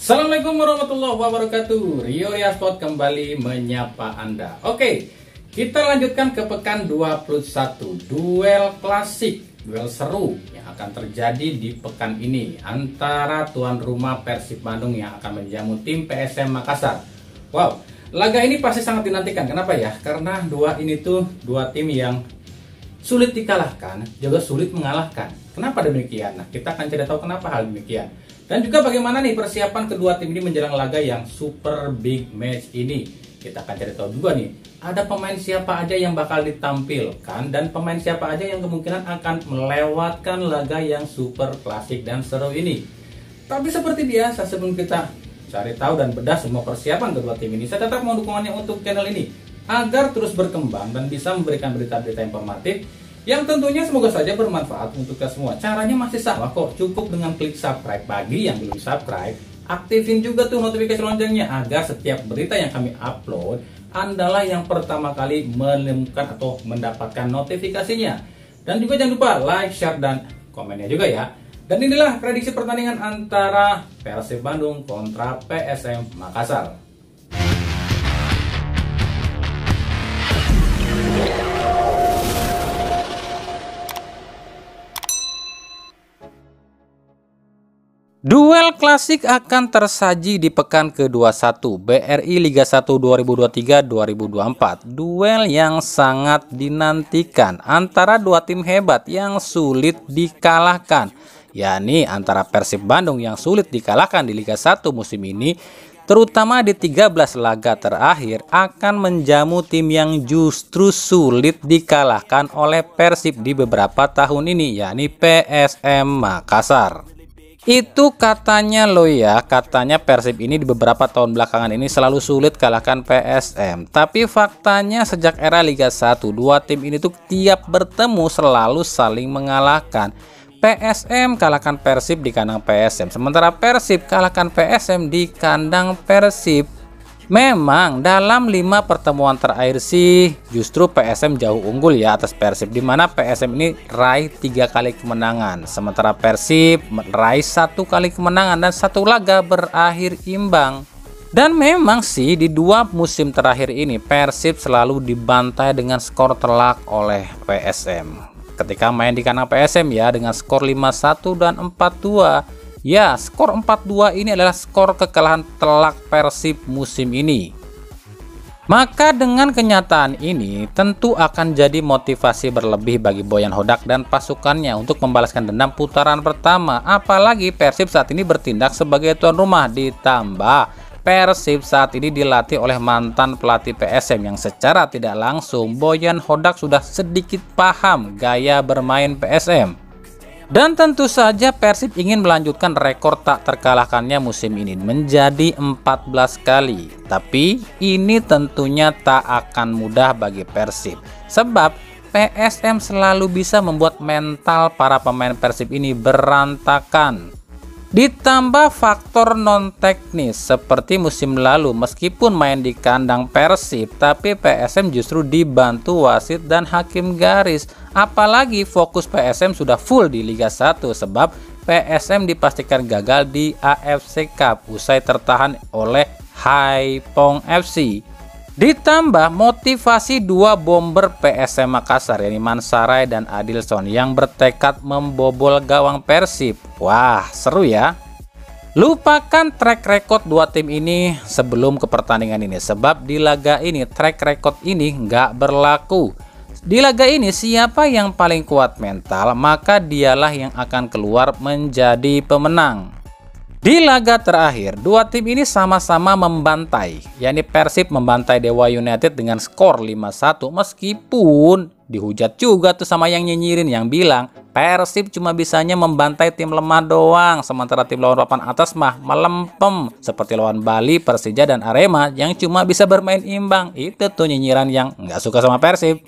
Assalamualaikum warahmatullahi wabarakatuh. Rio Riasport kembali menyapa Anda. Oke, kita lanjutkan ke pekan 21. Duel klasik, duel seru yang akan terjadi di pekan ini antara tuan rumah Persib Bandung yang akan menjamu tim PSM Makassar. Wow, laga ini pasti sangat dinantikan. Kenapa ya? Karena dua tim yang sulit dikalahkan, juga sulit mengalahkan. Kenapa demikian? Nah, kita akan cari tahu kenapa hal demikian. Dan juga bagaimana nih persiapan kedua tim ini menjelang laga yang super big match ini. Kita akan cari tahu juga nih, ada pemain siapa aja yang bakal ditampilkan dan pemain siapa aja yang kemungkinan akan melewatkan laga yang super klasik dan seru ini. Tapi seperti biasa, sebelum kita cari tahu dan bedah semua persiapan kedua tim ini, saya tetap mau dukungannya untuk channel ini agar terus berkembang dan bisa memberikan berita-berita informatif yang tentunya semoga saja bermanfaat untuk kita semua. Caranya masih sama kok, cukup dengan klik subscribe. Bagi yang belum subscribe, aktifin juga tuh notifikasi loncengnya agar setiap berita yang kami upload, Andalah yang pertama kali menemukan atau mendapatkan notifikasinya. Dan juga jangan lupa like, share, dan komennya juga ya. Dan inilah prediksi pertandingan antara Persib Bandung kontra PSM Makassar. Duel klasik akan tersaji di pekan ke-21 BRI Liga 1 2023-2024. Duel yang sangat dinantikan antara dua tim hebat yang sulit dikalahkan, yakni antara Persib Bandung yang sulit dikalahkan di Liga 1 musim ini, terutama di 13 laga terakhir, akan menjamu tim yang justru sulit dikalahkan oleh Persib di beberapa tahun ini, yakni PSM Makassar. Itu katanya loh ya, katanya Persib ini di beberapa tahun belakangan ini selalu sulit kalahkan PSM. Tapi faktanya sejak era Liga 1, dua tim ini tuh tiap bertemu selalu saling mengalahkan. PSM kalahkan Persib di kandang PSM, sementara Persib kalahkan PSM di kandang Persib. Memang dalam 5 pertemuan terakhir sih justru PSM jauh unggul ya atas Persib, di mana PSM ini raih 3 kali kemenangan, sementara Persib meraih 1 kali kemenangan dan 1 laga berakhir imbang. Dan memang sih di 2 musim terakhir ini Persib selalu dibantai dengan skor telak oleh PSM. Ketika main di kandang PSM ya, dengan skor 5-1 dan 4-2. Ya, skor 4-2 ini adalah skor kekalahan telak Persib musim ini. Maka dengan kenyataan ini tentu akan jadi motivasi berlebih bagi Boyan Hodak dan pasukannya untuk membalaskan dendam putaran pertama. Apalagi Persib saat ini bertindak sebagai tuan rumah, ditambah Persib saat ini dilatih oleh mantan pelatih PSM yang secara tidak langsung Boyan Hodak sudah sedikit paham gaya bermain PSM. Dan tentu saja Persib ingin melanjutkan rekor tak terkalahkannya musim ini menjadi 14 kali. Tapi ini tentunya tak akan mudah bagi Persib, sebab PSM selalu bisa membuat mental para pemain Persib ini berantakan. Ditambah faktor non teknis seperti musim lalu, meskipun main di kandang Persib tapi PSM justru dibantu wasit dan hakim garis. Apalagi fokus PSM sudah full di Liga 1 sebab PSM dipastikan gagal di AFC Cup usai tertahan oleh Haiphong FC. Ditambah motivasi 2 bomber PSM Makassar, yakni Mansaray dan Adilson, yang bertekad membobol gawang Persib. Wah, seru ya. Lupakan track record 2 tim ini sebelum ke pertandingan ini, sebab di laga ini track record ini nggak berlaku. Di laga ini siapa yang paling kuat mental, maka dialah yang akan keluar menjadi pemenang. Di laga terakhir, 2 tim ini sama-sama membantai, yakni Persib membantai Dewa United dengan skor 5-1, meskipun dihujat juga tuh sama yang nyinyirin yang bilang Persib cuma bisanya membantai tim lemah doang, sementara tim lawan papan atas mah melempem seperti lawan Bali, Persija, dan Arema yang cuma bisa bermain imbang. Itu tuh nyinyiran yang nggak suka sama Persib.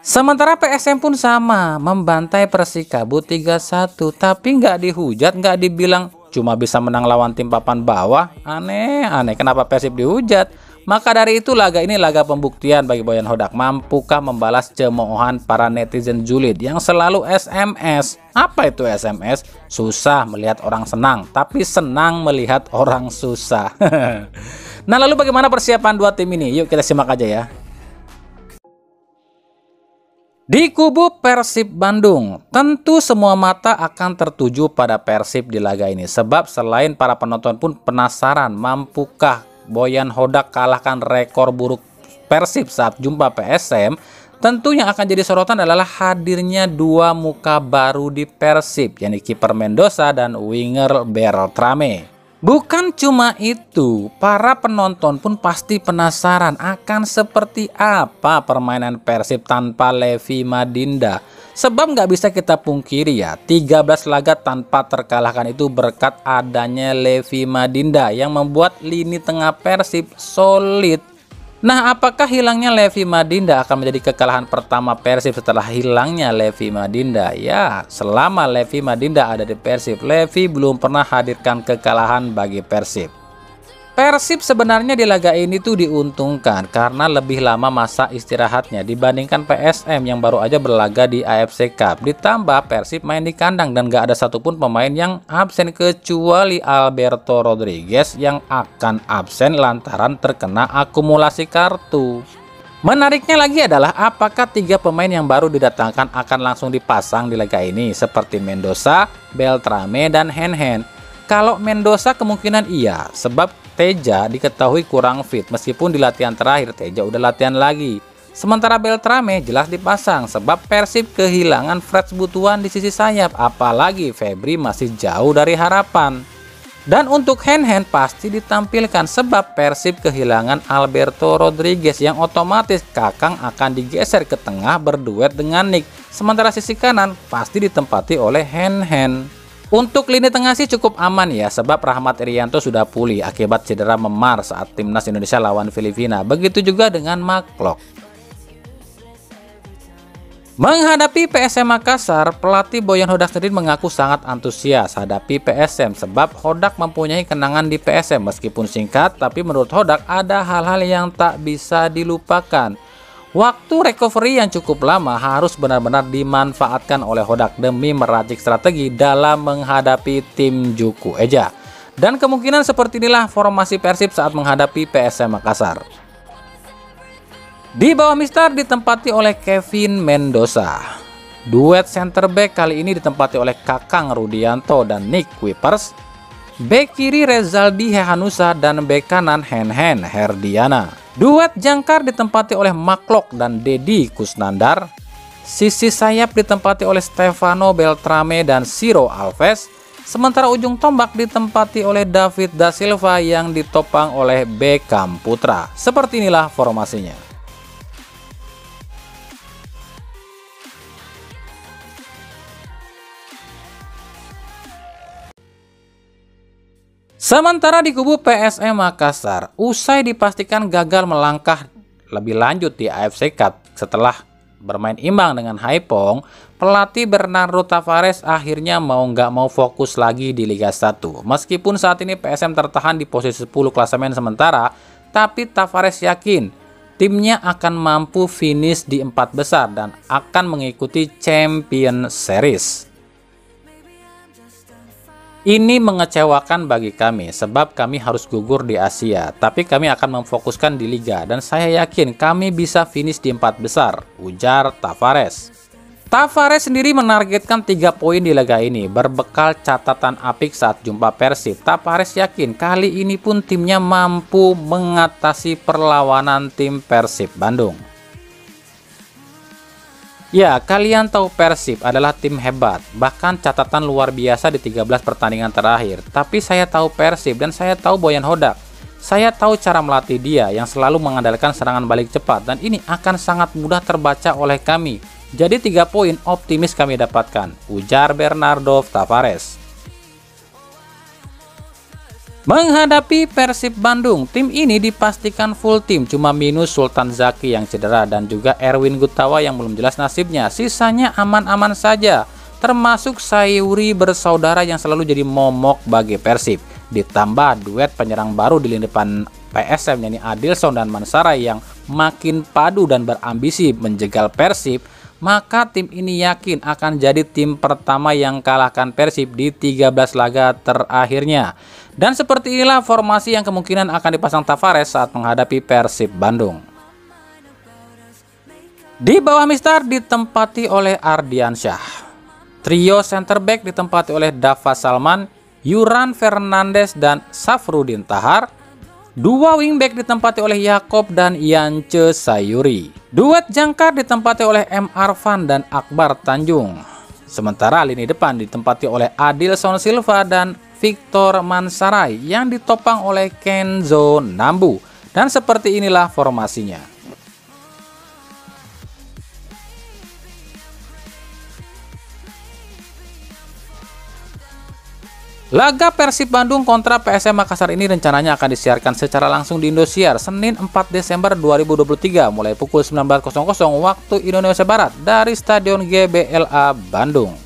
Sementara PSM pun sama, membantai Persikabo 3-1, tapi nggak dihujat, nggak dibilang cuma bisa menang lawan tim papan bawah. Aneh, kenapa Persib dihujat? Maka dari itu laga ini laga pembuktian bagi Boyan Hodak. Mampukah membalas cemoohan para netizen julid yang selalu SMS? Apa itu SMS? Susah melihat orang senang, tapi senang melihat orang susah. Nah, lalu bagaimana persiapan dua tim ini? Yuk kita simak aja ya. Di kubu Persib Bandung, tentu semua mata akan tertuju pada Persib di laga ini. Sebab selain para penonton pun penasaran, mampukah Boyan Hodak kalahkan rekor buruk Persib saat jumpa PSM? Tentu yang akan jadi sorotan adalah hadirnya dua muka baru di Persib, yakni kiper Mendoza dan winger Beltrame. Bukan cuma itu, para penonton pun pasti penasaran akan seperti apa permainan Persib tanpa Levi Madinda. Sebab nggak bisa kita pungkiri ya, 13 laga tanpa terkalahkan itu berkat adanya Levi Madinda yang membuat lini tengah Persib solid. Nah, apakah hilangnya Levi Madinda akan menjadi kekalahan pertama Persib setelah hilangnya Levi Madinda? Ya, selama Levi Madinda ada di Persib, Levi belum pernah hadirkan kekalahan bagi Persib. Persib sebenarnya di laga ini tuh diuntungkan karena lebih lama masa istirahatnya dibandingkan PSM yang baru aja berlaga di AFC Cup. Ditambah Persib main di kandang dan gak ada satupun pemain yang absen kecuali Alberto Rodriguez yang akan absen lantaran terkena akumulasi kartu. Menariknya lagi adalah apakah tiga pemain yang baru didatangkan akan langsung dipasang di laga ini seperti Mendoza, Beltrame, dan Henhen. Kalau Mendoza kemungkinan iya, sebab Teja diketahui kurang fit, meskipun di latihan terakhir Teja udah latihan lagi. Sementara Beltrame jelas dipasang, sebab Persib kehilangan Freds Butuan di sisi sayap, apalagi Febri masih jauh dari harapan. Dan untuk Henhen pasti ditampilkan, sebab Persib kehilangan Alberto Rodriguez yang otomatis Kakang akan digeser ke tengah berduet dengan Nick. Sementara sisi kanan pasti ditempati oleh Henhen. Untuk lini tengah sih cukup aman ya, sebab Rahmat Irianto sudah pulih akibat cedera memar saat timnas Indonesia lawan Filipina. Begitu juga dengan McLock. Menghadapi PSM Makassar, pelatih Boyan Hodak sendiri mengaku sangat antusias hadapi PSM sebab Hodak mempunyai kenangan di PSM meskipun singkat, tapi menurut Hodak ada hal-hal yang tak bisa dilupakan. Waktu recovery yang cukup lama harus benar-benar dimanfaatkan oleh Hodak demi meracik strategi dalam menghadapi tim Juku Eja. Dan kemungkinan seperti inilah formasi Persib saat menghadapi PSM Makassar. Di bawah Mister ditempati oleh Kevin Mendoza. Duet center back kali ini ditempati oleh Kakang Rudianto dan Nick Kuipers. Bek kiri Rezaldi Hehanusa dan bek kanan Henhen Herdiana. Duet jangkar ditempati oleh McLock dan Dedi Kusnandar. Sisi sayap ditempati oleh Stefano Beltrame dan Ciro Alves. Sementara ujung tombak ditempati oleh David Da Silva yang ditopang oleh Beckham Putra. Seperti inilah formasinya. Sementara di kubu PSM Makassar, usai dipastikan gagal melangkah lebih lanjut di AFC Cup setelah bermain imbang dengan Haipong, pelatih Bernardo Tavares akhirnya mau nggak mau fokus lagi di Liga 1. Meskipun saat ini PSM tertahan di posisi 10 klasemen sementara, tapi Tavares yakin timnya akan mampu finish di 4 besar dan akan mengikuti Champions Series. Ini mengecewakan bagi kami sebab kami harus gugur di Asia, tapi kami akan memfokuskan di Liga dan saya yakin kami bisa finish di 4 besar, ujar Tavares. Tavares sendiri menargetkan 3 poin di laga ini berbekal catatan apik saat jumpa Persib. Tavares yakin kali ini pun timnya mampu mengatasi perlawanan tim Persib Bandung. Ya, kalian tahu Persib adalah tim hebat, bahkan catatan luar biasa di 13 pertandingan terakhir. Tapi saya tahu Persib dan saya tahu Boyan Hodak. Saya tahu cara melatih dia yang selalu mengandalkan serangan balik cepat dan ini akan sangat mudah terbaca oleh kami. Jadi 3 poin optimis kami dapatkan, ujar Bernardo Tavares. Menghadapi Persib Bandung, tim ini dipastikan full tim, cuma minus Sultan Zaki yang cedera dan juga Erwin Gutawa yang belum jelas nasibnya. Sisanya aman-aman saja, termasuk Sayuri bersaudara yang selalu jadi momok bagi Persib. Ditambah duet penyerang baru di lini depan PSM yakni Adilson dan Mansaray yang makin padu dan berambisi menjegal Persib, maka tim ini yakin akan jadi tim pertama yang kalahkan Persib di 13 laga terakhirnya. Dan seperti inilah formasi yang kemungkinan akan dipasang Tavares saat menghadapi Persib Bandung. Di bawah Mister ditempati oleh Ardiansyah. Trio center back ditempati oleh Dava Salman, Yuran Fernandes, dan Safrudin Tahar. Dua wingback ditempati oleh Yakob dan Yance Sayuri. Duet jangkar ditempati oleh M. Arfan dan Akbar Tanjung. Sementara lini depan ditempati oleh Adilson Silva dan Victor Mansaray yang ditopang oleh Kenzo Nambu. Dan seperti inilah formasinya. Laga Persib Bandung kontra PSM Makassar ini rencananya akan disiarkan secara langsung di Indosiar Senin 4 Desember 2023 mulai pukul 19.00 waktu Indonesia Barat dari Stadion GBLA Bandung.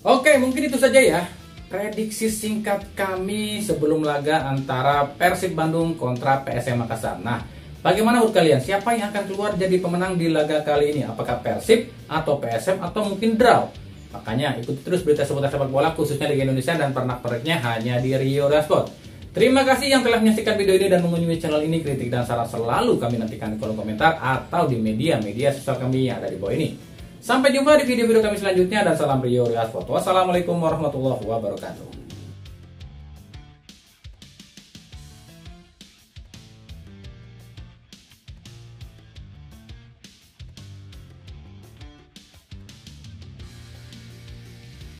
Oke, mungkin itu saja ya prediksi singkat kami sebelum laga antara Persib Bandung kontra PSM Makassar. Nah, bagaimana menurut kalian? Siapa yang akan keluar jadi pemenang di laga kali ini? Apakah Persib atau PSM atau mungkin draw? Makanya ikuti terus berita seputar sepak bola khususnya Liga Indonesia dan pernak-perniknya hanya di Rio Sport. Terima kasih yang telah menyaksikan video ini dan mengunjungi channel ini. Kritik dan saran selalu kami nantikan di kolom komentar atau di media-media sosial kami yang ada di bawah ini. Sampai jumpa di video-video kami selanjutnya dan salam Rio Sport. Wassalamualaikum warahmatullahi wabarakatuh.